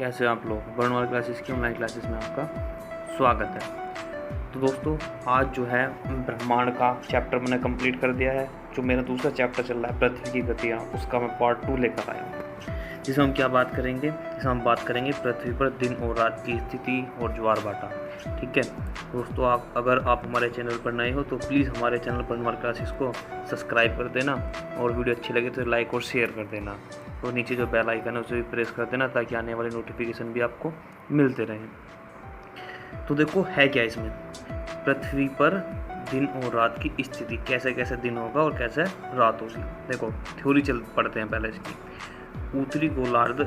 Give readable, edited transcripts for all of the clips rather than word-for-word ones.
कैसे आप लोग। वर्णमाला क्लासेस की ऑनलाइन क्लासेस में आपका स्वागत है। तो दोस्तों, आज जो है ब्रह्मांड का चैप्टर मैंने कंप्लीट कर दिया है। जो मेरा दूसरा चैप्टर चल रहा है पृथ्वी की गतियाँ, उसका मैं पार्ट 2 लेकर आया हूँ, जिसमें हम क्या बात करेंगे। जिसमें हम बात करेंगे पृथ्वी पर दिन और रात की स्थिति और ज्वार भाटा। ठीक है दोस्तों, अगर आप हमारे चैनल पर नए हो तो प्लीज़ हमारे चैनल वर्णमाला क्लासेस को सब्सक्राइब कर देना, और वीडियो अच्छी लगे तो लाइक और शेयर कर देना, और नीचे जो बेल आइकन है उसे भी प्रेस कर देना ताकि आने वाले नोटिफिकेशन भी आपको मिलते रहें। तो देखो है क्या इसमें, पृथ्वी पर दिन और रात की स्थिति, कैसे कैसे दिन होगा और कैसे रात होगी। देखो थ्योरी पढ़ते हैं पहले इसकी। उत्तरी गोलार्ध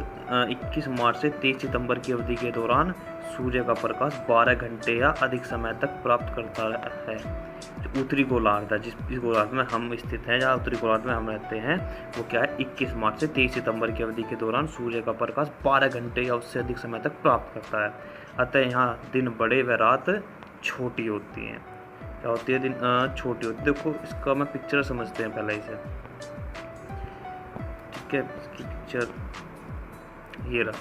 21 मार्च से 23 सितंबर की अवधि के दौरान सूर्य का प्रकाश 12 घंटे या अधिक समय तक प्राप्त करता है। जो उत्तरी गोलार्ध है, जिस गोलार्ध में हम स्थित हैं, जहाँ उत्तरी गोलार्ध में हम रहते हैं, वो क्या है, 21 मार्च से 23 सितंबर की अवधि के दौरान सूर्य का प्रकाश 12 घंटे या उससे अधिक समय तक प्राप्त करता है। अतः यहाँ दिन बड़े व रात छोटी होती हैं। क्या होती है, दिन छोटी होती है। देखो इसका मैं पिक्चर समझते हैं पहले इसे। ठीक है, इसकी पिक्चर ये रहा,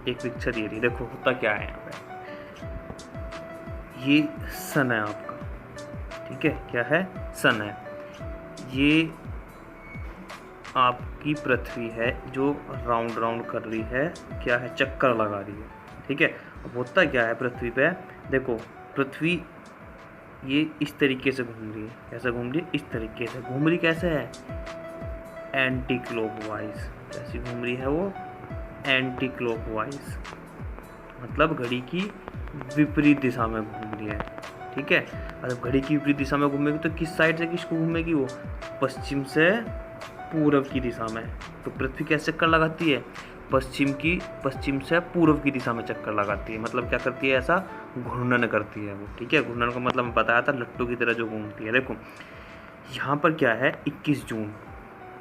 एक पिक्चर ये रही। देखो होता क्या है यहाँ पे, ये सन है आपका। ठीक है, क्या है, सन है। ये आपकी पृथ्वी है जो राउंड राउंड कर रही है, क्या है, चक्कर लगा रही है। ठीक है, अब होता क्या है पृथ्वी पे, देखो पृथ्वी ये इस तरीके से घूम रही है। कैसे घूम रही है, इस तरीके से घूम रही। कैसे है, एंटी क्लॉकवाइज। कैसी घूम रही है वो, एंटी क्लॉकवाइज, मतलब घड़ी की विपरीत दिशा में घूम रही है। ठीक है, अगर घड़ी की विपरीत दिशा में घूमेगी तो किस साइड से किसको घूमेगी, वो पश्चिम से पूर्व की दिशा में। तो पृथ्वी कैसे चक्कर लगाती है, पश्चिम से पूर्व की दिशा में चक्कर लगाती है। मतलब क्या करती है, ऐसा घूर्णन करती है वो। ठीक है, घूर्णन का मतलब मैं बताया था, लट्टू की तरह जो घूमती है। देखो यहाँ पर क्या है, 21 जून।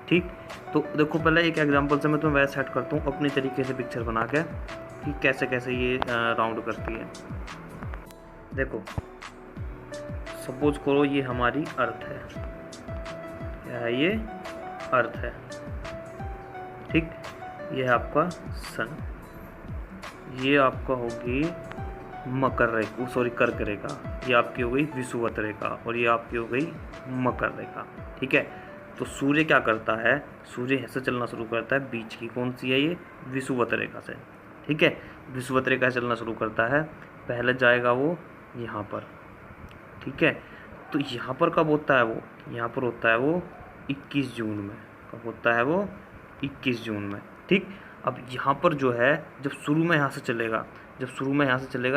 ठीक, तो देखो पहले एक एग्जांपल से मैं तुम्हें वैसे सेट करता हूँ अपनी तरीके से पिक्चर बना के कि कैसे कैसे ये राउंड करती है। देखो सपोज करो ये हमारी अर्थ है। क्या है, ये अर्थ है। ठीक, ये है आपका सन, ये आपका होगी मकर रेखा, सॉरी कर्क रेखा, ये आपकी हो गई विषुवत रेखा, और ये आपकी हो गई मकर रेखा। ठीक है, तो सूर्य क्या करता है, सूर्य ऐसे चलना शुरू करता है, बीच की कौन सी है, ये विषुवत रेखा से। ठीक है, विषुवत रेखा से चलना शुरू करता है, पहले जाएगा वो यहाँ पर। ठीक है, तो यहाँ पर कब होता है वो, यहाँ पर होता है वो 21 जून में। कब होता है वो, 21 जून में। ठीक, अब यहाँ पर जो है, जब शुरू में यहाँ से चलेगा,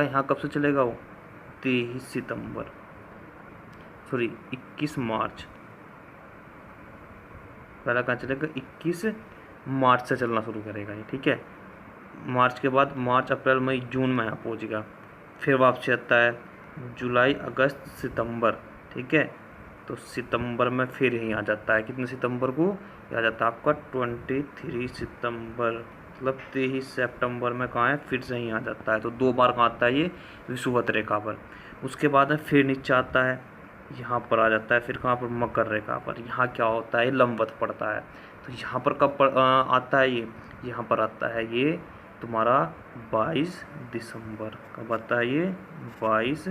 यहाँ कब से चलेगा वो, 23 सितंबर, सॉरी 21 मार्च। पहला कहाँ चलेगा, 21 मार्च से चलना शुरू करेगा ये। ठीक है, मार्च के बाद मार्च, अप्रैल, मई, जून में यहाँ पहुँचेगा। फिर वापसी आता है जुलाई, अगस्त, सितंबर। ठीक है, तो सितंबर में फिर यहीं आ जाता है। कितने सितंबर को आ जाता है आपका, 23 सितंबर, मतलब 23 सितंबर में कहाँ है, फिर से यहीं आ जाता है। तो 2 बार कहाँ आता है ये, विषुवत रेखा पर। उसके बाद में फिर नीचे आता है, यहाँ पर आ जाता है, फिर कहाँ पर, मकर रेखा पर। यहाँ क्या होता है, लंबवत पड़ता है। तो यहाँ पर कब आता है ये, यहाँ पर आता है ये तुम्हारा 22 दिसंबर। कब आता है ये, 22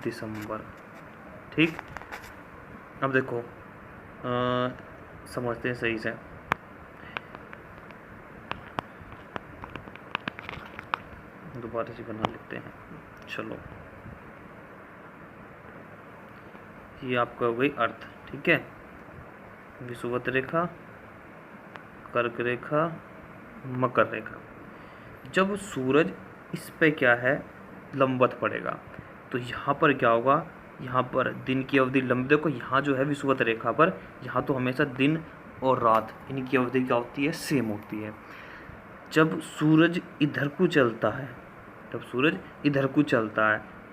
दिसंबर। ठीक, अब देखो समझते हैं सही से। दोबारा से बना लेते हैं, चलो। ये आपका हो गई अर्थ। ठीक है, विषुवत रेखा, कर्क रेखा, मकर रेखा। जब सूरज इस पे क्या है, लंबवत पड़ेगा, तो यहाँ पर क्या होगा, यहाँ पर दिन की अवधि लंबी। देखो यहाँ जो है विषुवत रेखा पर, यहाँ तो हमेशा दिन और रात, इनकी अवधि क्या होती है, सेम होती है। जब सूरज इधर को चलता है,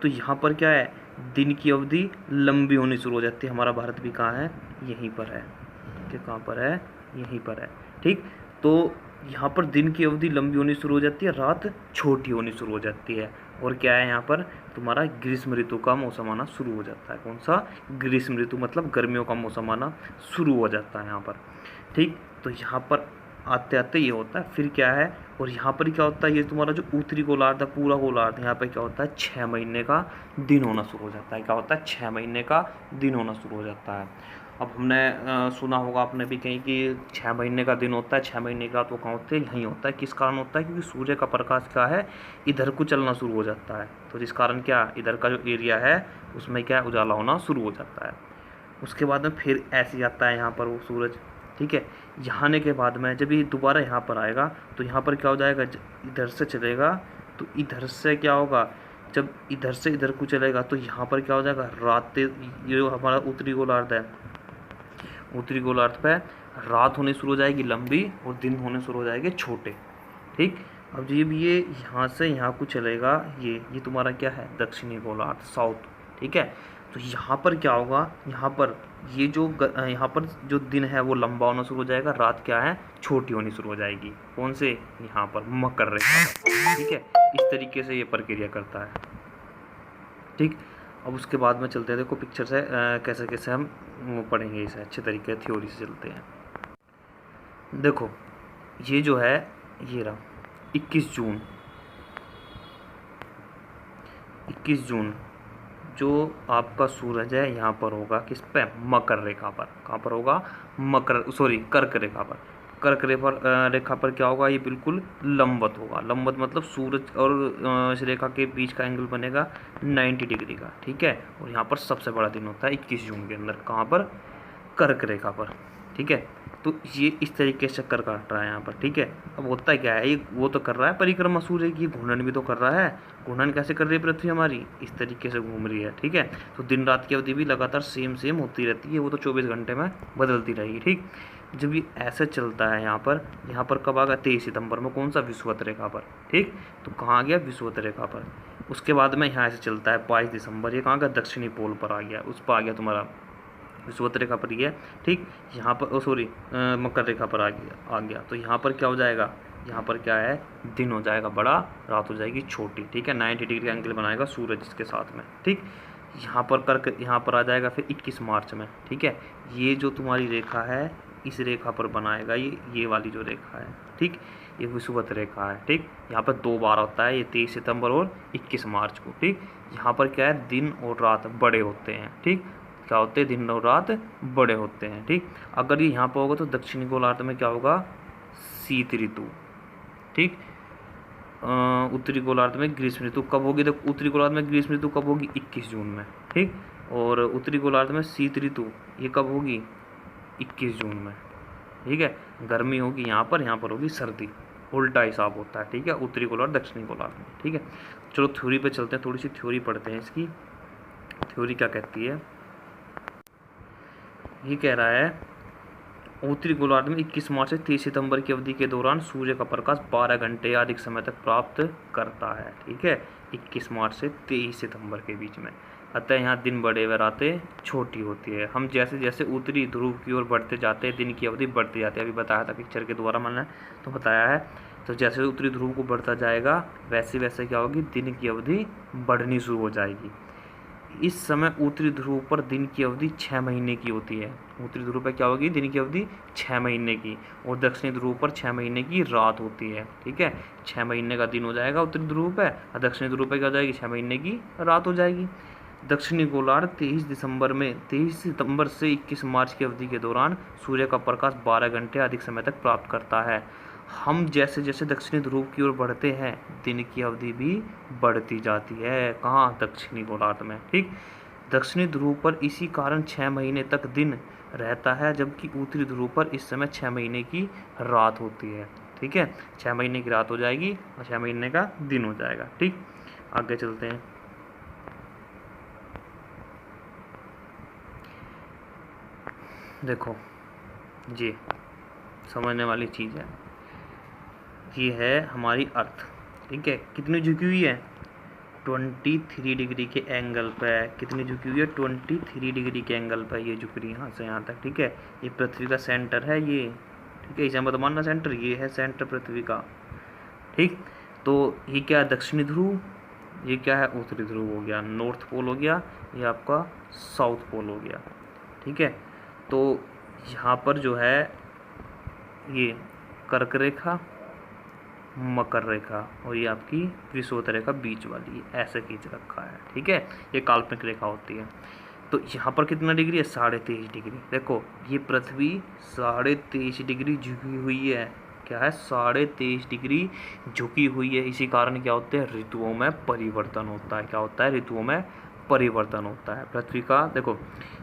तो यहाँ पर क्या है, दिन की अवधि लंबी होनी शुरू हो जाती है। हमारा भारत भी कहाँ है, यहीं पर है। कि कहाँ पर है, यहीं पर है। ठीक, तो यहाँ पर दिन की अवधि लंबी होनी शुरू हो जाती है, रात छोटी होनी शुरू हो जाती है। और क्या है, यहाँ पर तुम्हारा ग्रीष्म ऋतु का मौसम आना शुरू हो जाता है। कौन सा, ग्रीष्म ऋतु, मतलब गर्मियों का मौसम आना शुरू हो जाता है यहाँ पर। ठीक, तो यहाँ पर आते आते ये होता है, फिर क्या है, और यहाँ पर क्या होता है, ये तुम्हारा जो उत्तरी गोलार्ध है, पूरा गोलार्ध, यहाँ पर क्या होता है, 6 महीने का दिन होना शुरू हो जाता है। क्या होता है, 6 महीने का दिन होना शुरू हो जाता है। अब हमने सुना होगा आपने भी कहीं कि 6 महीने का दिन होता है, 6 महीने का, तो कहाँ होते हैं, यहीं होता है। किस कारण होता है, क्योंकि सूर्य का प्रकाश क्या है, इधर को चलना शुरू हो जाता है, तो जिस कारण क्या, इधर का जो एरिया है उसमें क्या उजाला होना शुरू हो जाता है। उसके बाद में फिर ऐसे आता है यहाँ पर वो सूरज, ठीक है। यहाँ आने के बाद में जब ये दोबारा यहाँ पर आएगा तो यहाँ पर क्या हो जाएगा, इधर से चलेगा तो इधर से क्या होगा, जब इधर से इधर को चलेगा तो यहाँ पर क्या हो जाएगा, रात, ये जो हमारा उत्तरी गोलार्ध है, उत्तरी गोलार्ध पे रात होने शुरू हो जाएगी लंबी और दिन होने शुरू हो जाएंगे छोटे, ठीक। अब जब ये यहाँ से यहाँ को चलेगा, ये तुम्हारा क्या है, दक्षिणी गोलार्ध, साउथ, ठीक है। तो यहाँ पर क्या होगा, यहाँ पर ये जो यहाँ पर जो दिन है वो लंबा होना शुरू हो जाएगा, रात क्या है, छोटी होनी शुरू हो जाएगी। कौन से, यहाँ पर मकर रेखा पर, ठीक है। इस तरीके से ये प्रक्रिया करता है, ठीक। अब उसके बाद में चलते हैं, देखो पिक्चर से कैसे कैसे हम पढ़ेंगे इसे अच्छे तरीके, थ्योरी से चलते हैं। देखो ये जो है, ये रहा 21 जून, 21 जून जो आपका सूरज है यहाँ पर होगा, किस पे, मकर रेखा पर। कहाँ पर होगा, मकर, सॉरी, कर्क रेखा पर। कर्क रेखा पर क्या होगा, ये बिल्कुल लंबवत होगा। लंबवत मतलब सूरज और इस रेखा के बीच का एंगल बनेगा 90 डिग्री का, ठीक है। और यहाँ पर सबसे बड़ा दिन होता है 21 जून के अंदर, कहाँ पर, कर्क रेखा पर, ठीक है। तो ये इस तरीके से चक्कर काट रहा है यहाँ पर, ठीक है। अब होता क्या है, ये वो तो कर रहा है परिक्रमा सूर्य की, घूर्णन भी तो कर रहा है। घूर्णन कैसे कर रही है पृथ्वी हमारी, इस तरीके से घूम रही है, ठीक है। तो दिन रात की अवधि भी लगातार सेम होती रहती है, वो तो 24 घंटे में बदलती रहेगी, ठीक। जब ये ऐसे चलता है यहाँ पर कब आ गया, 23 सितंबर में, कौन सा, विषुवत रेखा पर, ठीक। तो कहाँ आ गया, विषुवत रेखा पर। उसके बाद में यहाँ से चलता है 22 दिसंबर, ये कहाँ गया, दक्षिणी पोल पर आ गया, उस पर आ गया तुम्हारा, विषुवत रेखा पर ही है, ठीक। यहाँ पर सॉरी मकर रेखा पर आ गया। तो यहाँ पर क्या हो जाएगा, यहाँ पर क्या है, दिन हो जाएगा बड़ा, रात हो जाएगी छोटी, ठीक है। 90 डिग्री का एंगल बनाएगा सूरज इसके साथ में, ठीक। यहाँ पर कर्क यहाँ पर आ जाएगा फिर 21 मार्च में, ठीक है। ये जो तुम्हारी रेखा है, इस रेखा पर बनाएगा ये वाली जो रेखा है, ठीक, ये विषुवत रेखा है, ठीक। यहाँ पर 2 बार होता है, ये 23 सितंबर और 21 मार्च को, ठीक। यहाँ पर क्या है, दिन और रात बड़े होते हैं, ठीक। क्या होते हैं, दिन और रात बड़े होते हैं, ठीक। अगर ये यहाँ पर होगा तो दक्षिणी गोलार्ध में क्या होगा, शीत ऋतु, ठीक। उत्तरी गोलार्ध में ग्रीष्म ऋतु कब होगी, तो उत्तरी गोलार्ध में ग्रीष्म ऋतु कब होगी, 21 जून में, ठीक। और उत्तरी गोलार्ध में शीत ऋतु ये कब होगी, 21 जून में, ठीक है। गर्मी होगी यहाँ पर होगी सर्दी, उल्टा हिसाब होता है, ठीक है, उत्तरी गोलार्ध दक्षिणी गोलार्ध में, ठीक है। चलो थ्योरी पे चलते हैं, थोड़ी सी थ्योरी पढ़ते हैं इसकी। थ्योरी क्या कहती है, ये कह रहा है उत्तरी गोलार्ध में 21 मार्च से 30 सितंबर की अवधि के दौरान सूर्य का प्रकाश 12 घंटे या अधिक समय तक प्राप्त करता है, ठीक है। 21 मार्च से 23 सितंबर के बीच में, अतः यहाँ दिन बड़े व रातें छोटी होती है। हम जैसे जैसे उत्तरी ध्रुव की ओर बढ़ते जाते हैं, दिन की अवधि बढ़ती जाती है। अभी बताया था पिक्चर के द्वारा मैंने तो बताया है। तो जैसे उत्तरी ध्रुव को बढ़ता जाएगा वैसे वैसे क्या होगी, दिन की अवधि बढ़नी शुरू हो जाएगी। इस समय उत्तरी ध्रुव पर दिन की अवधि 6 महीने की होती है। उत्तरी ध्रुव पर क्या होगी, दिन की अवधि 6 महीने की, और दक्षिणी ध्रुव पर 6 महीने की रात होती है, ठीक है। 6 महीने का दिन हो जाएगा उत्तरी ध्रुव पर, और दक्षिणी ध्रुव पर क्या हो जाएगी, 6 महीने की रात हो जाएगी। दक्षिणी गोलार्ध 23 सितंबर से 21 मार्च की अवधि के दौरान सूर्य का प्रकाश 12 घंटे अधिक समय तक प्राप्त करता है। हम जैसे जैसे दक्षिणी ध्रुव की ओर बढ़ते हैं, दिन की अवधि भी बढ़ती जाती है। कहाँ, दक्षिणी गोलार्ध में, ठीक। दक्षिणी ध्रुव पर इसी कारण 6 महीने तक दिन रहता है, जबकि उत्तरी ध्रुव पर इस समय 6 महीने की रात होती है, ठीक है। 6 महीने की रात हो जाएगी और 6 महीने का दिन हो जाएगा, ठीक। आगे चलते हैं। देखो ये समझने वाली चीज़ है, ये है हमारी अर्थ, ठीक है। कितनी झुकी हुई है, 23 डिग्री के एंगल पे। कितनी झुकी हुई है, 23 डिग्री के एंगल पे ये झुक रही है, यहाँ से यहाँ तक, ठीक है। ये पृथ्वी का सेंटर है ये, ठीक है, इसे मत मानना सेंटर, ये है सेंटर पृथ्वी का, ठीक। तो ये क्या है, दक्षिणी ध्रुव, ये क्या है, उत्तरी ध्रुव हो गया, नॉर्थ पोल हो गया, ये आपका साउथ पोल हो गया, ठीक है। तो यहाँ पर जो है ये कर्क रेखा, मकर रेखा, और ये आपकी विषुवत रेखा बीच वाली, ऐसे खींच रखा है। ठीक है, ये काल्पनिक रेखा होती है। तो यहाँ पर कितना डिग्री है? 23.5 डिग्री। देखो ये पृथ्वी 23.5 डिग्री झुकी हुई है। क्या है? 23.5 डिग्री झुकी हुई है। इसी कारण क्या होते हैं? ऋतुओं में परिवर्तन होता है। क्या होता है? ऋतुओं में परिवर्तन होता है। पृथ्वी का देखो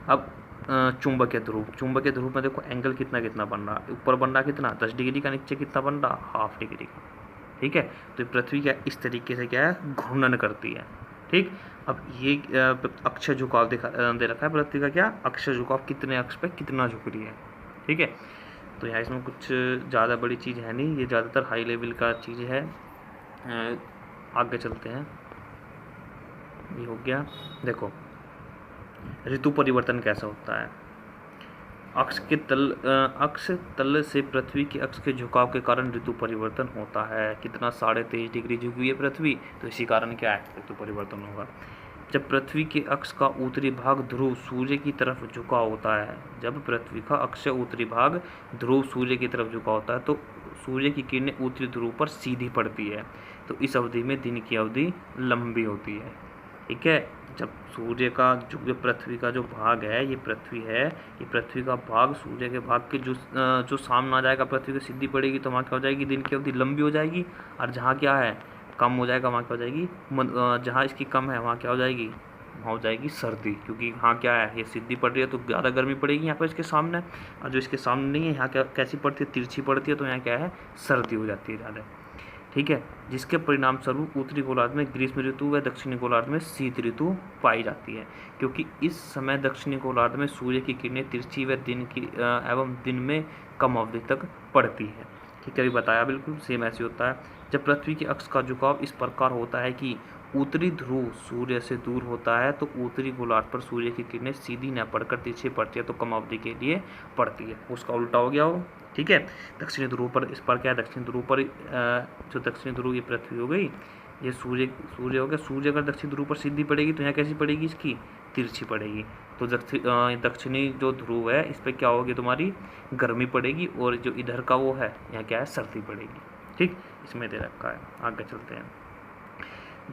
अब चुंबकीय ध्रुव में देखो एंगल कितना कितना बन रहा है। ऊपर बन रहा कितना? 10 डिग्री का, नीचे कितना बन रहा? हाफ डिग्री का। ठीक है, तो पृथ्वी क्या इस तरीके से क्या है? घूर्णन करती है। ठीक, अब ये अक्ष झुकाव दे रखा है पृथ्वी का। क्या अक्ष झुकाव? कितने अक्ष पे कितना झुक रही है। ठीक है, तो यहाँ इसमें कुछ ज़्यादा बड़ी चीज़ है नहीं, ये ज़्यादातर हाई लेवल का चीज़ है। आगे चलते हैं। ये हो गया। देखो ऋतु परिवर्तन कैसा होता है। अक्ष तल से पृथ्वी के अक्ष के झुकाव के कारण ऋतु परिवर्तन होता है। कितना? 23.5 डिग्री झुकी हुई है पृथ्वी, तो इसी कारण क्या है? ऋतु परिवर्तन होगा। जब पृथ्वी के अक्ष का उत्तरी भाग ध्रुव सूर्य की तरफ झुका होता है, जब पृथ्वी का अक्ष उत्तरी भाग ध्रुव सूर्य की तरफ झुका होता है, तो सूर्य की किरणें उत्तरी ध्रुव पर सीधी पड़ती है। तो इस अवधि में दिन की अवधि लंबी होती है। ठीक है, जब सूर्य का जो पृथ्वी का जो भाग है, ये पृथ्वी है, ये पृथ्वी का भाग सूर्य के भाग के जो सामने आ जाएगा, पृथ्वी को सीधी पड़ेगी, तो वहाँ क्या हो जाएगी? दिन की अवधि लंबी हो जाएगी। और जहाँ क्या है? कम हो जाएगा, वहाँ क्या हो जाएगी? जहाँ इसकी कम है वहाँ क्या हो जाएगी? वहाँ हो जाएगी सर्दी, क्योंकि यहाँ क्या है? ये सीधी पड़ रही है तो ज़्यादा गर्मी पड़ेगी यहाँ पर इसके सामने, और जो इसके सामने नहीं है यहाँ क्या कैसी पड़ती है? तिरछी पड़ती है, तो यहाँ क्या है? सर्दी हो जाती है ज़्यादा। ठीक है, जिसके परिणाम स्वरूप उत्तरी गोलार्ध में ग्रीष्म ऋतु व दक्षिणी गोलार्ध में शीत ऋतु पाई जाती है, क्योंकि इस समय दक्षिणी गोलार्ध में सूर्य की किरणें तिरछी व एवं दिन में कम अवधि तक पड़ती है। ठीक है, अभी बताया बिल्कुल सेम ऐसे होता है। जब पृथ्वी के अक्ष का झुकाव इस प्रकार होता है कि उत्तरी ध्रुव सूर्य से दूर होता है, तो उत्तरी गोलार्ध पर सूर्य की किरणें सीधी न पड़कर तिरछी पड़ती है, तो कम अवधि के लिए पड़ती है। उसका उल्टा हो गया हो। ठीक है, दक्षिणी ध्रुव पर इस पर क्या है? दक्षिणी ध्रुव पर जो दक्षिणी ध्रुव ये पृथ्वी हो गई, ये सूर्य हो गया। सूर्य अगर दक्षिणी ध्रुव पर सीधी पड़ेगी तो यहाँ कैसी पड़ेगी? इसकी तिरछी पड़ेगी। तो दक्षिणी जो ध्रुव है इस पर क्या होगी? तुम्हारी गर्मी पड़ेगी, और जो इधर का वो है यहाँ क्या है? सर्दी पड़ेगी। ठीक, इसमें दे रखा है। आगे चलते हैं।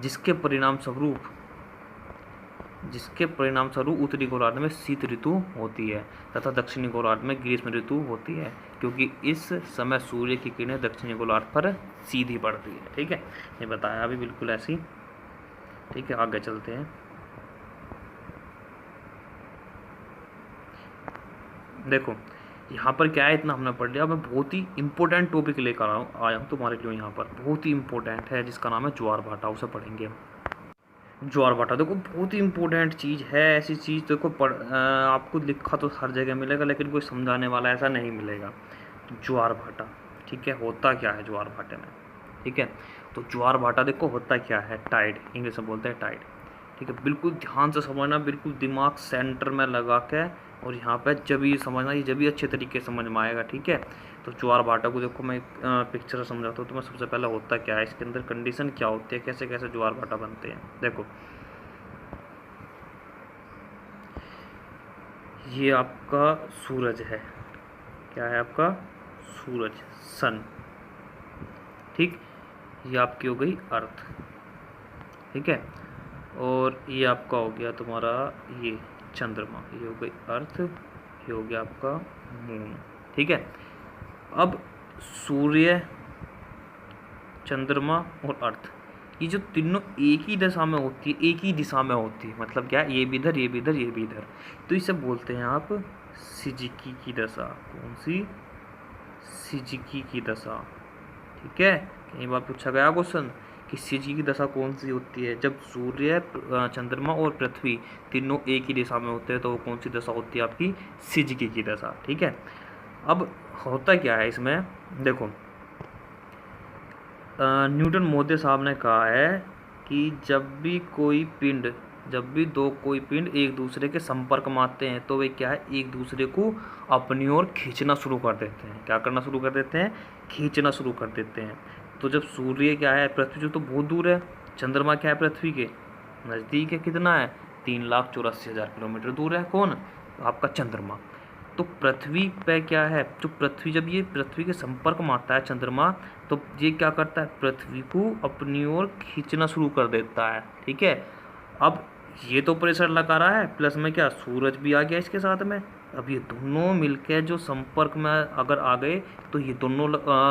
जिसके परिणाम स्वरूप उत्तरी गोलार्ध में शीत ऋतु होती है तथा दक्षिणी गोलार्ध में ग्रीष्म ऋतु होती है, क्योंकि इस समय सूर्य की किरणें दक्षिणी गोलार्ध पर सीधी पड़ती है। ठीक है, ये बताया अभी बिल्कुल ऐसी। ठीक है, आगे चलते हैं। देखो यहाँ पर क्या है? इतना हमने पढ़ लिया। मैं बहुत ही इंपॉर्टेंट टॉपिक लेकर आया हूँ तुम्हारे लिए। यहाँ पर बहुत ही इंपॉर्टेंट है, जिसका नाम है ज्वार भाटा। उसे पढ़ेंगे हम। ज्वार भाटा देखो बहुत ही इंपॉर्टेंट चीज़ है। ऐसी चीज़ देखो आपको लिखा तो हर जगह मिलेगा, लेकिन कोई समझाने वाला ऐसा नहीं मिलेगा। तो ज्वार भाटा, ठीक है, होता क्या है ज्वार भाटे में? ठीक है, तो ज्वार भाटा देखो होता क्या है? टाइड, इंग्लिश में बोलते हैं टाइड। ठीक है, बिल्कुल ध्यान से समझना, बिल्कुल दिमाग सेंटर में लगा के, और यहाँ पे जब ये समझना, ये जब भी अच्छे तरीके से समझ में आएगा। ठीक है, तो ज्वार भाटा को देखो मैं पिक्चर समझाता हूँ। तो मैं सबसे पहले होता क्या है, इसके अंदर कंडीशन क्या होती है, कैसे कैसे ज्वार भाटा बनते हैं। देखो ये आपका सूरज है। क्या है? आपका सूरज, सन। ठीक, ये आपकी हो गई अर्थ। ठीक है, और ये आपका हो गया तुम्हारा ये चंद्रमा, ये हो गई अर्थ, ये हो गया आपका मून। ठीक है, अब सूर्य, चंद्रमा और अर्थ, ये जो तीनों एक ही दिशा में होती है, एक ही दिशा में होती है। मतलब क्या? ये भी इधर, ये भी इधर, ये भी इधर। तो इसे बोलते हैं आप सिजिकी की दशा। कौन सी? सिजिकी की दशा। ठीक है, कई बार पूछा गया क्वेश्चन कि सिजिकी की दशा कौन सी होती है? जब सूर्य, चंद्रमा और पृथ्वी तीनों एक ही दिशा में होते हैं, तो वो कौन सी दशा होती है? आपकी सिजिकी की दशा। ठीक है, अब होता क्या है इसमें? देखो न्यूटन महोदय साहब ने कहा है कि जब भी कोई पिंड एक दूसरे के संपर्क में आते हैं, तो वे क्या है? एक दूसरे को अपनी ओर खींचना शुरू कर देते हैं। क्या करना शुरू कर देते हैं? खींचना शुरू कर देते हैं। तो जब सूर्य क्या है? पृथ्वी से तो बहुत दूर है, चंद्रमा क्या है? पृथ्वी के नज़दीक है। कितना है? 3,84,000 किलोमीटर दूर है। कौन? आपका चंद्रमा। तो पृथ्वी पे क्या है, जो पृथ्वी जब ये पृथ्वी के संपर्क में आता है चंद्रमा, तो ये क्या करता है, पृथ्वी को अपनी ओर खींचना शुरू कर देता है। ठीक है, अब ये तो प्रेशर लगा रहा है, प्लस में क्या सूरज भी आ गया इसके साथ में। अब ये दोनों मिलकर जो संपर्क में अगर आ गए तो ये दोनों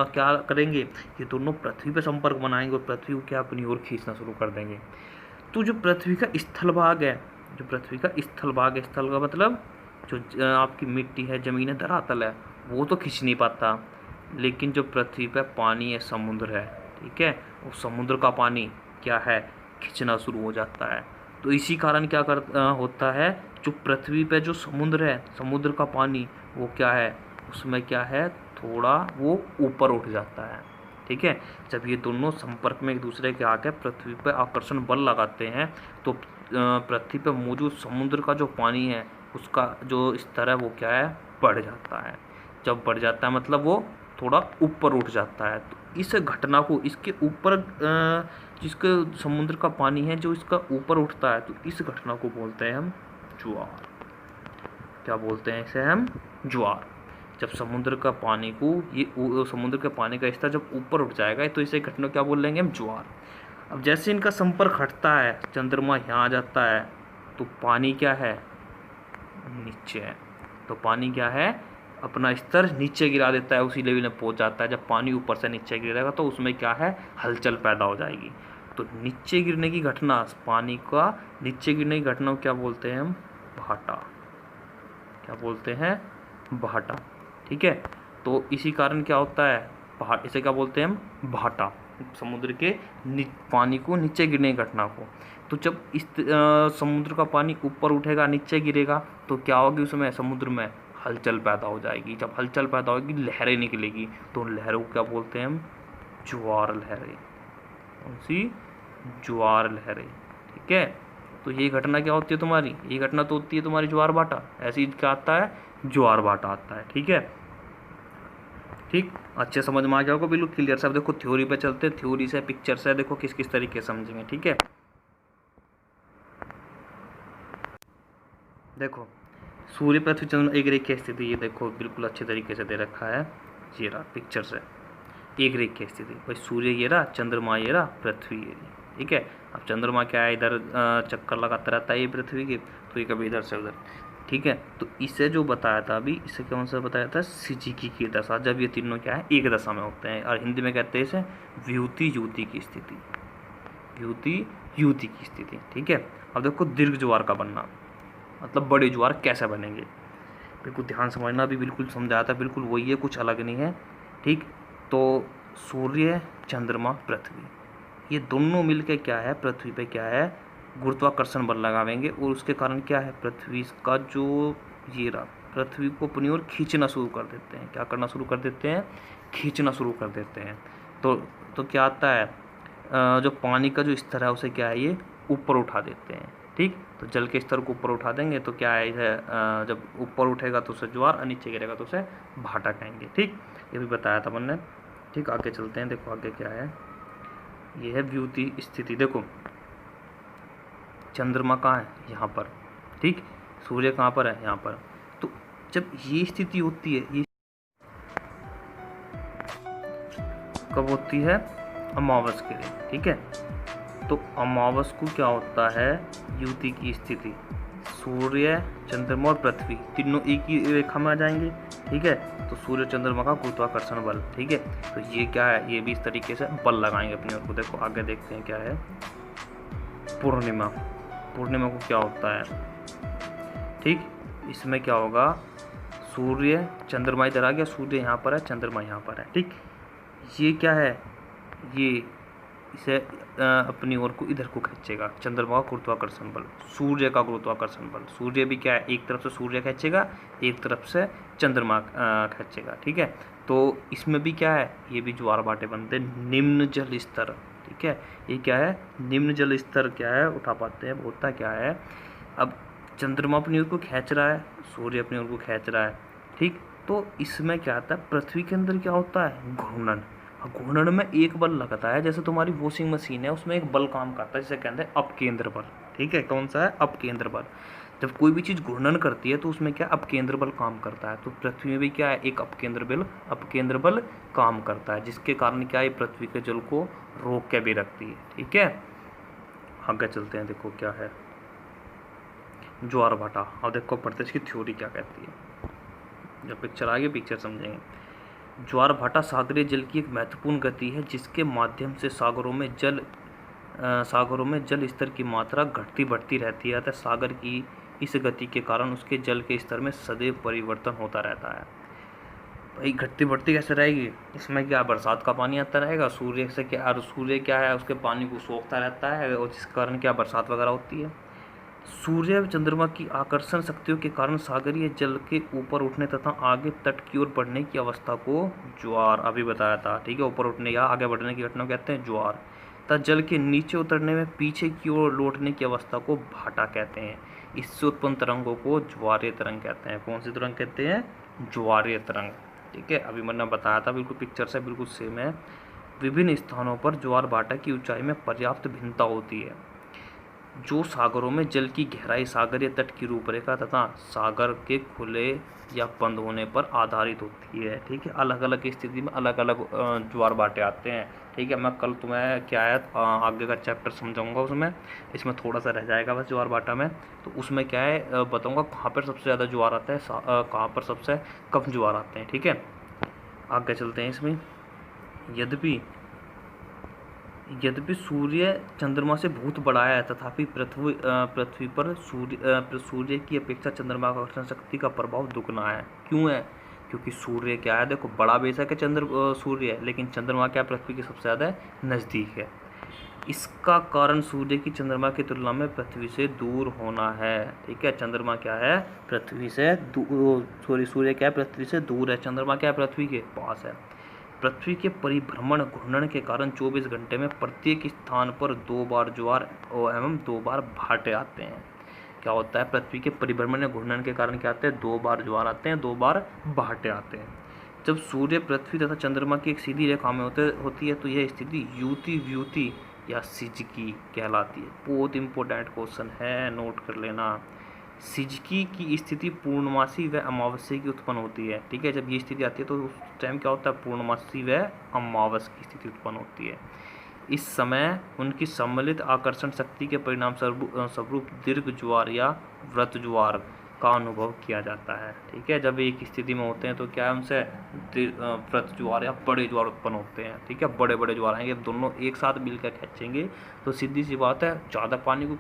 क्या करेंगे, ये दोनों पृथ्वी पे संपर्क बनाएंगे और पृथ्वी को क्या अपनी ओर खींचना शुरू कर देंगे। तो जो पृथ्वी का स्थल भाग है, जो पृथ्वी का स्थल भाग है, स्थल का मतलब जो आपकी मिट्टी है, ज़मीन है, धरातल है, वो तो खींच नहीं पाता, लेकिन जो पृथ्वी पे पानी है, समुद्र है, ठीक है, उस समुद्र का पानी क्या है, खींचना शुरू हो जाता है। तो इसी कारण क्या होता है, जो पृथ्वी पे जो समुद्र है, समुद्र का पानी वो क्या है, उसमें क्या है, थोड़ा वो ऊपर उठ जाता है। ठीक है, जब ये दोनों संपर्क में एक दूसरे के आके पृथ्वी पर आकर्षण बल लगाते हैं तो पृथ्वी पर मौजूद समुद्र का जो पानी है उसका जो स्तर है वो क्या है, बढ़ जाता है। जब बढ़ जाता है मतलब वो थोड़ा ऊपर उठ जाता है। तो इस घटना को, इसके ऊपर जिसके समुद्र का पानी है जो इसका ऊपर उठता है, तो इस घटना को बोलते हैं हम ज्वार। क्या बोलते हैं इसे हम, ज्वार। जब समुद्र का पानी को, ये समुद्र के पानी का स्तर जब ऊपर उठ जाएगा तो इसे घटना क्या बोल लेंगे हम, ज्वार। अब जैसे इनका संपर्क हटता है, चंद्रमा यहाँ आ जाता है, तो पानी क्या है, नीचे है। तो पानी क्या है, अपना स्तर नीचे गिरा देता है, उसी लेवल में पहुंच जाता है। जब पानी ऊपर से नीचे गिरेगा तो उसमें क्या है, हलचल पैदा हो जाएगी। तो नीचे गिरने की घटना, पानी का नीचे गिरने की घटना को क्या बोलते हैं हम, भाटा। क्या बोलते हैं, भाटा। ठीक है, तो इसी कारण क्या होता है, इसे क्या बोलते हैं हम, भाटा, समुद्र के पानी को नीचे गिरने की घटना को। तो जब इस समुद्र का पानी ऊपर उठेगा, नीचे गिरेगा, तो क्या होगी, उसमें समुद्र में हलचल पैदा हो जाएगी। जब हलचल पैदा होगी, लहरें निकलेगी, तो उन लहरों को क्या बोलते हैं हम, ज्वार लहरें। कौन सी, ज्वार लहरें। ठीक है, तो ये घटना क्या होती है तुम्हारी, ये घटना तो होती है तुम्हारी ज्वार भाटा। ऐसे ही क्या आता है, ज्वार भाटा आता है। ठीक है, ठीक, अच्छे समझ में आ गया होगा, बिल्कुल क्लियर से। अब देखो थ्योरी पे चलते हैं, थ्योरी से, पिक्चर से देखो किस किस तरीके से समझेंगे। ठीक है, देखो सूर्य, पृथ्वी, चंद्रमा एक रेखीय स्थिति, ये देखो बिल्कुल अच्छे तरीके से दे रखा है, ये रहा पिक्चर से, एक रेखीय स्थिति। भाई सूर्य ये रहा, चंद्रमा ये रहा, पृथ्वी ये रही। ठीक है, अब चंद्रमा क्या है, इधर चक्कर लगाता रहता है ये पृथ्वी के, तो ये कभी इधर से उधर। ठीक है, तो इसे जो बताया था अभी, इसे कौन सा बताया था, सिजिकी की दशा, जब ये तीनों क्या है, एक दशा में होते हैं, और हिंदी में कहते हैं इसे व्युति युति की स्थिति, व्युति युति की स्थिति। ठीक है, अब देखो दीर्घ ज्वार का बनना, मतलब बड़े ज्वार कैसे बनेंगे, बिल्कुल ध्यान समझना, भी बिल्कुल समझाया था, बिल्कुल वही है, कुछ अलग नहीं है। ठीक, तो सूर्य, चंद्रमा, पृथ्वी, ये दोनों मिलके क्या है, पृथ्वी पे क्या है, गुरुत्वाकर्षण बल लगावेंगे, और उसके कारण क्या है, पृथ्वी का जो ये रहा, पृथ्वी को अपनी ओर खींचना शुरू कर देते हैं। क्या करना शुरू कर देते हैं, खींचना शुरू कर देते हैं। तो क्या आता है, जो पानी का जो स्तर है उसे क्या है, ये ऊपर उठा देते हैं। ठीक, तो जल के स्तर को ऊपर उठा देंगे तो क्या है, जब ऊपर उठेगा तो उसे ज्वार, और नीचे गिरेगा तो उसे भाटा कहेंगे। ठीक, ये भी बताया था मैंने। ठीक, आगे चलते हैं, देखो आगे क्या है, ये है व्युति स्थिति। देखो चंद्रमा कहाँ है, यहाँ पर। ठीक, सूर्य कहाँ पर है, यहाँ पर। तो जब ये स्थिति होती है, ये कब होती है, अमावस के लिए। ठीक है, तो अमावस को क्या होता है, युति की स्थिति, सूर्य, चंद्रमा और पृथ्वी तीनों एक ही रेखा में आ जाएंगे। ठीक है, तो सूर्य चंद्रमा का गुरुत्वाकर्षण बल। ठीक है, तो ये क्या है, ये भी इस तरीके से बल लगाएंगे अपनी ओर को। देखो आगे देखते हैं क्या है, पूर्णिमा। पूर्णिमा को क्या होता है, ठीक, इसमें क्या होगा, सूर्य, चंद्रमा इधर आ गया, सूर्य यहाँ पर है, चंद्रमा यहाँ पर है। ठीक, ये क्या है, ये इसे अपनी ओर को इधर को खींचेगा, चंद्रमा का गुरुत्वाकर्षण बल, सूर्य का गुरुत्वाकर्षण बल। सूर्य भी क्या है, एक तरफ से सूर्य खींचेगा, एक तरफ से चंद्रमा खींचेगा। ठीक है, तो इसमें भी क्या है, ये भी ज्वार भाटे बनते हैं, निम्न जल स्तर। ठीक है, ये क्या है, निम्न जल स्तर क्या है, उठा पाते हैं। होता क्या है, अब चंद्रमा अपनी ओर को खींच रहा है, सूर्य अपनी ओर को खींच रहा है। ठीक, तो इसमें क्या आता है, पृथ्वी के अंदर क्या होता है, घूर्णन। घूर्णन में एक बल लगता है, जैसे तुम्हारी वॉशिंग मशीन है, उसमें एक बल काम करता है जिसे कहते हैं अपकेंद्र बल। ठीक है, कौन सा है, अपकेंद्र बल। जब कोई भी चीज़ घूर्णन करती है तो उसमें क्या अपकेंद्र बल काम करता है, तो पृथ्वी में भी क्या है, एक अपकेंद्र बल काम करता है, जिसके कारण क्या है, पृथ्वी के जल को रोक के भी रखती है। ठीक है, आगे चलते हैं। देखो क्या है ज्वार भाटा। अब देखो पढ़ते इसकी थ्योरी क्या कहती है। जब पिक्चर आगे पिक्चर समझेंगे। ज्वार भाटा सागरीय जल की एक महत्वपूर्ण गति है जिसके माध्यम से सागरों में जल स्तर की मात्रा घटती बढ़ती रहती है, अतः सागर की इस गति के कारण उसके जल के स्तर में सदैव परिवर्तन होता रहता है। भाई घटती बढ़ती कैसे रहेगी, इसमें क्या बरसात का पानी आता रहेगा, सूर्य से क्या, और सूर्य क्या है उसके पानी को सोखता रहता है, और जिस कारण क्या बरसात वगैरह होती है। सूर्य व चंद्रमा की आकर्षण शक्तियों के कारण सागरीय जल के ऊपर उठने तथा आगे तट की ओर बढ़ने की अवस्था को ज्वार अभी बताया था। ठीक है, ऊपर उठने या आगे बढ़ने की घटना कहते हैं ज्वार, तथा जल के नीचे उतरने में पीछे की ओर लौटने की अवस्था को भाटा कहते हैं। इससे उत्पन्न तरंगों को ज्वारीय तरंग कहते हैं। कौन सी तरंग कहते हैं, ज्वारीय तरंग। ठीक है, अभी मैंने बताया था, बिल्कुल पिक्चर से बिल्कुल सेम है। विभिन्न स्थानों पर ज्वार भाटा की ऊंचाई में पर्याप्त भिन्नता होती है, जो सागरों में जल की गहराई, सागरीय तट की रूपरेखा तथा सागर के खुले या बंद होने पर आधारित होती है। ठीक है, अलग अलग स्थिति में अलग अलग ज्वार भाटे आते हैं। ठीक है, मैं कल तुम्हें क्या है आगे का चैप्टर समझाऊंगा, उसमें इसमें थोड़ा सा रह जाएगा बस ज्वार भाटा में, तो उसमें क्या है बताऊंगा कहाँ पर सबसे ज़्यादा ज्वार आता है, कहाँ पर सबसे कम ज्वार आते हैं। ठीक है, आगे चलते हैं इसमें। यद्यपि सूर्य चंद्रमा से बहुत बड़ा है, तथापि पृथ्वी पर सूर्य की अपेक्षा चंद्रमा का आकर्षण शक्ति का प्रभाव दुगना है। क्यों है, क्योंकि सूर्य क्या है, देखो बड़ा बेशक है सूर्य है, लेकिन चंद्रमा क्या पृथ्वी के सबसे ज़्यादा नज़दीक है। इसका कारण सूर्य की चंद्रमा की तुलना में पृथ्वी से दूर होना है। ठीक है, चंद्रमा क्या है, पृथ्वी से सूर्य क्या है, पृथ्वी से दूर है, चंद्रमा क्या है, पृथ्वी के पास है। पृथ्वी के परिभ्रमण घूर्णन के कारण 24 घंटे में प्रत्येक स्थान पर 2 बार ज्वार एवं 2 बार भाटे आते हैं। क्या होता है, पृथ्वी के परिभ्रमण घूर्णन के कारण क्या आते हैं, 2 बार ज्वार आते हैं, 2 बार भाटे आते हैं। जब सूर्य, पृथ्वी तथा चंद्रमा की एक सीधी रेखा में होती है तो यह स्थिति युति व्युति या सिजकी कहलाती है। बहुत इंपॉर्टेंट क्वेश्चन है, नोट कर लेना। सिजकी की स्थिति पूर्णमासी व अमावस्या की उत्पन्न होती है। ठीक है, जब ये स्थिति आती है तो उस टाइम क्या होता है, पूर्णमासी व अमावस की स्थिति उत्पन्न होती है। इस समय उनकी सम्मिलित आकर्षण शक्ति के परिणाम स्वरूप दीर्घ ज्वार या व्रत ज्वार का अनुभव किया जाता है। ठीक है, जब एक स्थिति में होते हैं तो क्या है, उनसे व्रत ज्वार या बड़े ज्वार उत्पन्न होते हैं। ठीक है, बड़े बड़े ज्वार आएंगे, दोनों एक साथ मिलकर खींचेंगे तो सीधी सी बात है, ज़्यादा पानी को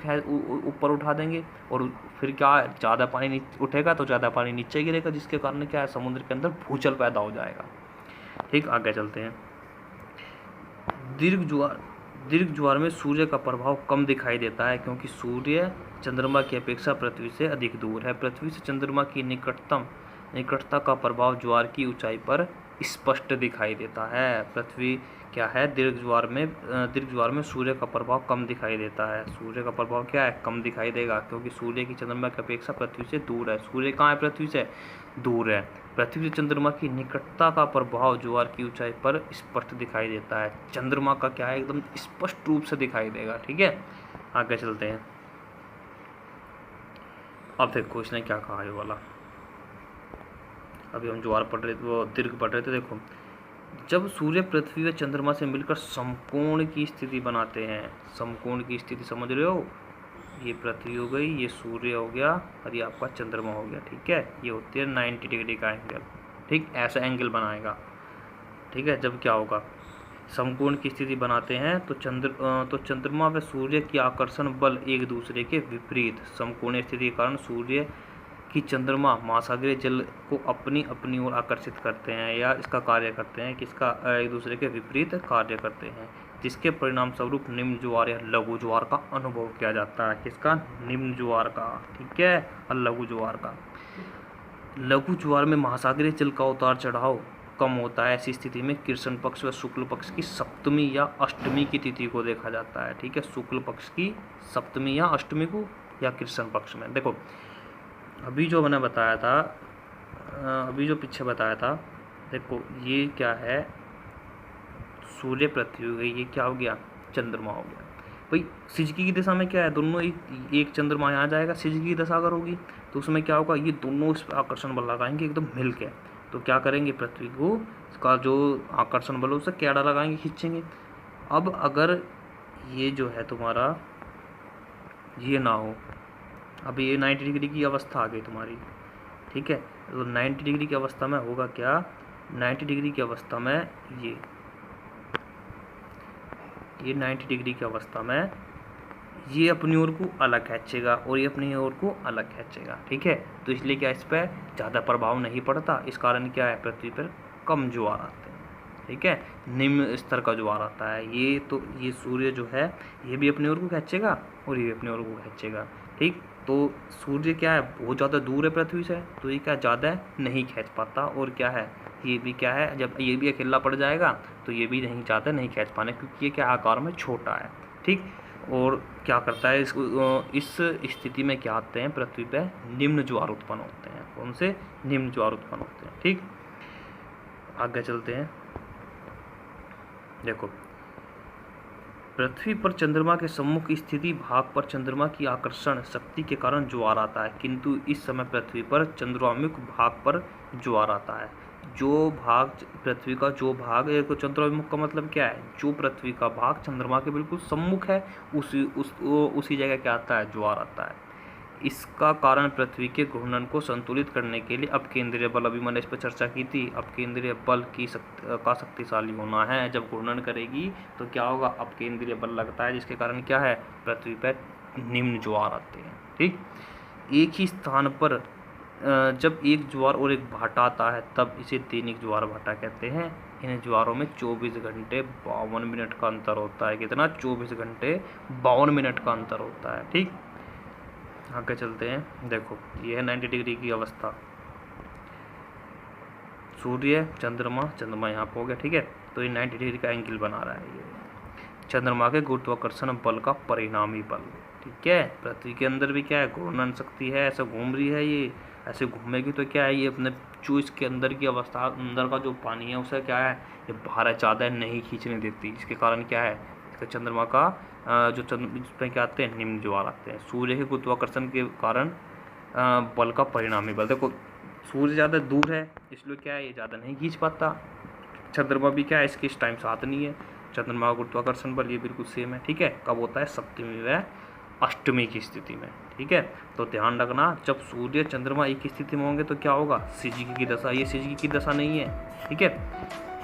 ऊपर उठा देंगे, और फिर क्या है, ज़्यादा पानी उठेगा तो ज़्यादा पानी नीचे गिरेगा, जिसके कारण क्या है, समुद्र के अंदर भूजल पैदा हो जाएगा। ठीक, आगे चलते हैं। दीर्घ ज्वार में सूर्य का प्रभाव कम दिखाई देता है, क्योंकि सूर्य चंद्रमा की अपेक्षा पृथ्वी से अधिक दूर है। पृथ्वी से चंद्रमा की निकटता का प्रभाव ज्वार की ऊंचाई पर स्पष्ट दिखाई देता है। पृथ्वी क्या है, दीर्घ ज्वार में सूर्य का प्रभाव कम दिखाई देता है। सूर्य का प्रभाव क्या है, कम दिखाई देगा, क्योंकि सूर्य की चंद्रमा की अपेक्षा पृथ्वी से दूर है। सूर्य कहाँ है, पृथ्वी से दूर है। पृथ्वी से चंद्रमा की निकटता का प्रभाव ज्वार की ऊंचाई पर स्पष्ट दिखाई देता है। चंद्रमा का क्या है, एकदम स्पष्ट रूप से दिखाई देगा। ठीक है, आगे चलते हैं। अब देखो इसने क्या कहा ये वाला, अभी हम ज्वार पढ़ रहे थे, वो दीर्घ पढ़ रहे थे। देखो, जब सूर्य पृथ्वी व चंद्रमा से मिलकर समकोण की स्थिति बनाते हैं, समकोण की स्थिति समझ रहे हो, ये पृथ्वी हो गई, ये सूर्य हो गया, और ये आपका चंद्रमा हो गया। ठीक है, ये होती है 90 डिग्री का एंगल। ठीक, ऐसा एंगल बनाएगा। ठीक है, जब क्या होगा, समकोण की स्थिति बनाते हैं तो चंद्रमा व सूर्य की आकर्षण बल एक दूसरे के विपरीत, समकोणीय स्थिति के कारण सूर्य कि चंद्रमा महासागरीय जल को अपनी ओर आकर्षित करते हैं या इसका कार्य करते हैं, किसका, एक दूसरे के विपरीत कार्य करते हैं, जिसके परिणाम स्वरूप निम्न ज्वार या लघु ज्वार का अनुभव किया जाता है। किसका, निम्न ज्वार का। ठीक है, और लघु ज्वार का। लघु ज्वार में महासागरीय जल का उतार चढ़ाव कम होता है। ऐसी स्थिति में कृष्ण पक्ष व शुक्ल पक्ष की सप्तमी या अष्टमी की तिथि को देखा जाता है। ठीक है, शुक्ल पक्ष की सप्तमी या अष्टमी को, या कृष्ण पक्ष में। देखो अभी जो मैंने बताया था, अभी जो पीछे बताया था, देखो ये क्या है, सूर्य पृथ्वी हो गई, ये क्या हो गया, चंद्रमा हो गया। भाई सिजकी की दिशा में क्या है, दोनों एक चंद्रमा यहाँ जाएगा, सिजकी की दशा अगर होगी तो उसमें क्या होगा, ये दोनों इस पर आकर्षण बल लगाएंगे एकदम मिल के, तो क्या करेंगे, पृथ्वी को इसका जो आकर्षण बल है उसे कैड़ा लगाएंगे, खींचेंगे। अब अगर ये जो है तुम्हारा ये ना हो, अब ये 90 डिग्री की अवस्था आ गई तुम्हारी, ठीक है, तो 90 डिग्री की अवस्था में होगा क्या, 90 डिग्री की अवस्था में ये 90 डिग्री की अवस्था में ये अपनी ओर को अलग खींचेगा और ये अपनी ओर को अलग खींचेगा, ठीक है। तो इसलिए क्या इस पर ज़्यादा प्रभाव नहीं पड़ता, इस कारण क्या है, पृथ्वी पर कम ज्वार आते हैं, ठीक है, निम्न स्तर का ज्वार आता है। ये तो ये सूर्य जो है ये भी अपनी ओर को खींचेगा और ये भी अपनी ओर को खींचेगा, ठीक। तो सूर्य क्या है, बहुत ज़्यादा दूर है पृथ्वी से, तो ये क्या ज़्यादा नहीं खींच पाता, और क्या है, ये भी क्या है, जब ये भी अकेला पड़ जाएगा तो ये भी नहीं ज़्यादा नहीं खींच पाने, क्योंकि ये क्या आकार में छोटा है, ठीक। और क्या करता है, इस स्थिति में क्या आते हैं, पृथ्वी पे निम्न ज्वार उत्पन्न होते हैं। कौन से, निम्न ज्वार उत्पन्न होते हैं, ठीक। आगे चलते हैं, देखो पृथ्वी पर चंद्रमा के सम्मुख स्थिति भाग पर चंद्रमा की आकर्षण शक्ति के कारण ज्वार आता है, किंतु इस समय पृथ्वी पर चंद्राभिमुख भाग पर ज्वार आता है। जो भाग पृथ्वी का जो भाग है, तो चंद्राभिमुख का मतलब क्या है, जो पृथ्वी का भाग चंद्रमा के बिल्कुल सम्मुख है उसी जगह क्या आता है, ज्वार आता है। इसका कारण पृथ्वी के घूर्णन को संतुलित करने के लिए अपकेंद्रीय बल, अभी मैंने इस पर चर्चा की थी, अपकेंद्रीय बल का शक्तिशाली होना है। जब घूर्णन करेगी तो क्या होगा, अपकेंद्रीय बल लगता है, जिसके कारण क्या है, पृथ्वी पर निम्न ज्वार आते हैं, ठीक। एक ही स्थान पर जब एक ज्वार और एक भाटा आता है तब इसे दैनिक ज्वार भाटा कहते हैं। इन ज्वारों में 24 घंटे 52 मिनट का अंतर होता है। कितना, 24 घंटे 52 मिनट का अंतर होता है, ठीक। आगे चलते हैं, देखो ये है 90 डिग्री की अवस्था, सूर्य चंद्रमा यहाँ पर हो गया, ठीक है। तो ये 90 डिग्री का एंगल बना रहा है, ये चंद्रमा के गुरुत्वाकर्षण बल का परिणामी बल, ठीक है। पृथ्वी के अंदर भी क्या है, घूर्णन शक्ति है, ऐसा घूम रही है, ये ऐसे घूमेगी तो क्या है, ये अपने जो इसके अंदर की अवस्था, अंदर का जो पानी है उसे क्या है, ये बाहर ज़्यादा नहीं खींचने देती, इसके कारण क्या है, इसका चंद्रमा का जो जिसमें क्या आते हैं, निम्न ज्वार आते हैं। सूर्य के गुरुत्वाकर्षण के कारण बल का परिणामी बल, देखो सूर्य ज़्यादा दूर है इसलिए क्या है, ये ज़्यादा नहीं खींच पाता। चंद्रमा भी क्या है, इसके इस टाइम साथ नहीं है, चंद्रमा का गुरुत्वाकर्षण बल ये बिल्कुल सेम है, ठीक है। कब होता है, सप्तमी व अष्टमी की स्थिति में, ठीक है। तो ध्यान रखना, जब सूर्य चंद्रमा एक ही स्थिति में होंगे तो क्या होगा, सिजकी की दशा, ये सिजकी की दशा नहीं है, ठीक है।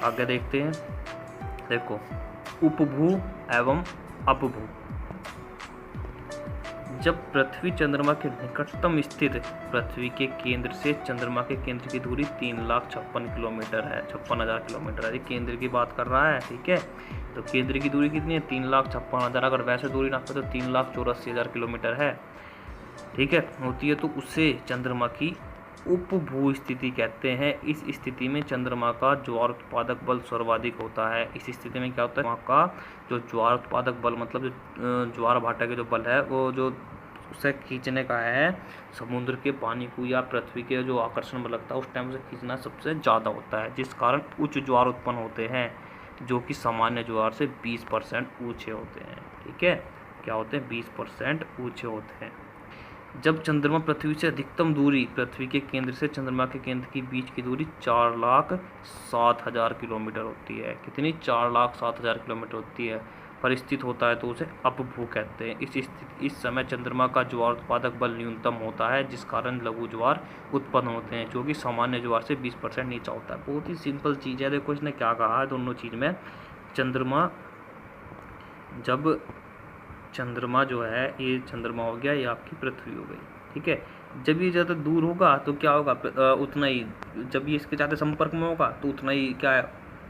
आगे देखते हैं, देखो उपभू एवं अपभू, जब पृथ्वी चंद्रमा के निकटतम स्थित पृथ्वी के केंद्र से चंद्रमा के केंद्र की दूरी 3,56,000 किलोमीटर है, 56,000 किलोमीटर है, ये केंद्र की बात कर रहा है, ठीक है। तो केंद्र की दूरी कितनी है, 3,56,000, अगर वैसे दूरी नापे तो 3,84,000 किलोमीटर है, ठीक है, होती है। तो उससे चंद्रमा की उपभू स्थिति कहते हैं। इस स्थिति में चंद्रमा का ज्वार उत्पादक बल सर्वाधिक होता है। इस स्थिति में क्या होता है, वहाँ का जो ज्वार उत्पादक बल मतलब जो ज्वार भाटा के जो बल है वो जो उसे खींचने का है, समुद्र के पानी को या पृथ्वी के जो आकर्षण बल लगता है उस टाइम उसे खींचना सबसे ज़्यादा होता है, जिस कारण उच्च ज्वार उत्पन्न होते हैं, जो कि सामान्य ज्वार से 20% ऊँचे होते हैं, ठीक है। क्या होते हैं, 20% ऊँचे होते हैं। जब चंद्रमा पृथ्वी से अधिकतम दूरी, पृथ्वी के केंद्र से चंद्रमा के केंद्र के बीच की दूरी 4,07,000 किलोमीटर होती है, कितनी, 4,07,000 किलोमीटर होती है, पर स्थित होता है तो उसे अपभू कहते हैं। इस समय चंद्रमा का ज्वार उत्पादक बल न्यूनतम होता है, जिस कारण लघु ज्वार उत्पन्न होते हैं, जो कि सामान्य ज्वार से 20% नीचा होता है। बहुत ही सिंपल चीज़ है, देखो इसने क्या कहा है दोनों चीज़ में, जब चंद्रमा जो है, ये चंद्रमा हो गया, ये आपकी पृथ्वी हो गई, ठीक है। जब ये ज़्यादा दूर होगा तो क्या होगा, उतना ही, जब ये इसके ज़्यादा संपर्क में होगा तो उतना ही क्या है,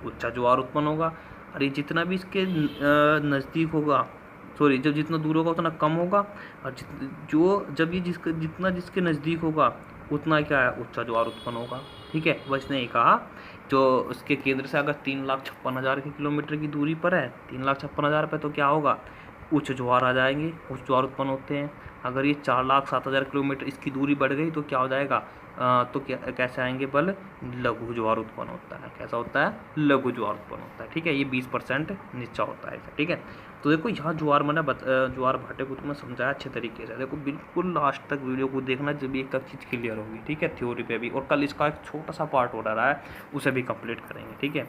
ऊंचा ज्वार उत्पन्न होगा। और ये जितना भी इसके नज़दीक होगा, सॉरी, जब जितना दूर होगा उतना कम होगा, और जब ये जिसके नज़दीक होगा उतना क्या है, ऊंचा ज्वार उत्पन्न होगा, ठीक है। बस ने कहा, जो उसके केंद्र से अगर 3,56,000 किलोमीटर की दूरी पर है, 3,56,000 पे, तो क्या होगा, उच्च ज्वार आ जाएंगे, उच्च ज्वार उत्पन्न होते हैं। अगर ये 4,07,000 किलोमीटर इसकी दूरी बढ़ गई तो क्या हो जाएगा, तो क्या कैसे आएंगे बल, लघु ज्वार उत्पन्न होता है। कैसा होता है, लघु ज्वार उत्पन्न होता है। ठीक है, ये 20% नीचा होता है ऐसा। ठीक है, तो देखो यहाँ ज्वार मैंने ज्वार भाटे को तुम्हें समझाया अच्छे तरीके से। देखो बिल्कुल लास्ट तक वीडियो को देखना जब एक तक चीज़ क्लियर होगी। ठीक है, थ्योरी पे भी, और कल इसका एक छोटा सा पार्ट हो रहा है उसे भी कंप्लीट करेंगे। ठीक है।